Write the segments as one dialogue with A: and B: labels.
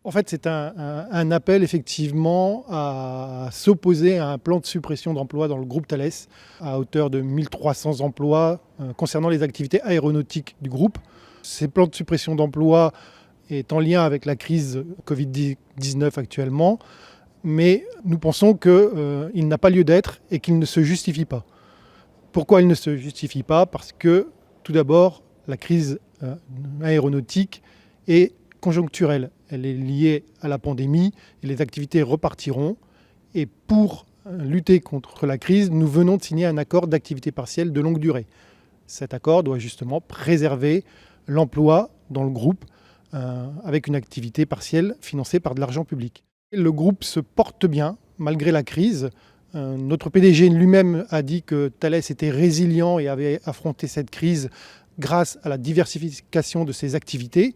A: En fait, c'est un appel effectivement à s'opposer à un plan de suppression d'emplois dans le groupe Thales à hauteur de 1300 emplois concernant les activités aéronautiques du groupe. Ces plans de suppression d'emplois est en lien avec la crise Covid-19 actuellement, mais nous pensons qu'il n'a pas lieu d'être et qu'il ne se justifie pas. Pourquoi il ne se justifie pas? Parce que, tout d'abord, la crise aéronautique est conjoncturelle. Elle est liée à la pandémie et les activités repartiront. Et pour lutter contre la crise, nous venons de signer un accord d'activité partielle de longue durée. Cet accord doit justement préserver l'emploi dans le groupe avec une activité partielle financée par de l'argent public. Le groupe se porte bien malgré la crise. Notre PDG lui-même a dit que Thales était résilient et avait affronté cette crise grâce à la diversification de ses activités.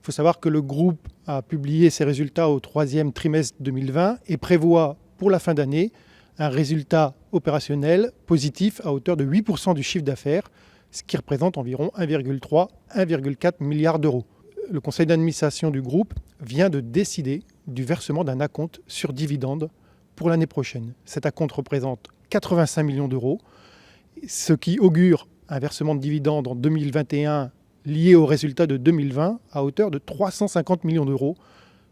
A: Il faut savoir que le groupe a publié ses résultats au troisième trimestre 2020 et prévoit pour la fin d'année un résultat opérationnel positif à hauteur de 8% du chiffre d'affaires, ce qui représente environ 1,3-1,4 milliard d'euros. Le conseil d'administration du groupe vient de décider du versement d'un acompte sur dividende pour l'année prochaine. Cet acompte représente 85 millions d'euros, ce qui augure un versement de dividendes en 2021 lié au résultat de 2020 à hauteur de 350 millions d'euros,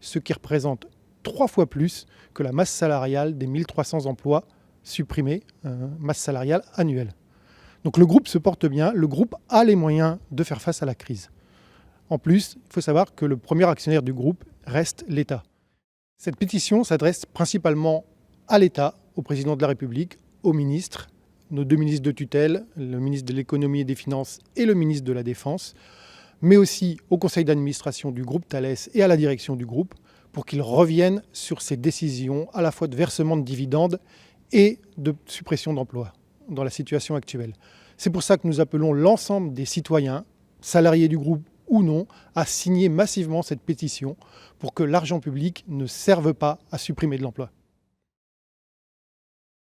A: ce qui représente 3 fois plus que la masse salariale des 1300 emplois supprimés, masse salariale annuelle. Donc le groupe se porte bien, le groupe a les moyens de faire face à la crise. En plus, il faut savoir que le premier actionnaire du groupe reste l'État. Cette pétition s'adresse principalement à l'État, au président de la République, aux ministres, nos deux ministres de tutelle, le ministre de l'économie et des finances et le ministre de la Défense, mais aussi au conseil d'administration du groupe Thales et à la direction du groupe, pour qu'ils reviennent sur ces décisions à la fois de versement de dividendes et de suppression d'emplois dans la situation actuelle. C'est pour ça que nous appelons l'ensemble des citoyens, salariés du groupe ou non, à signer massivement cette pétition pour que l'argent public ne serve pas à supprimer de l'emploi.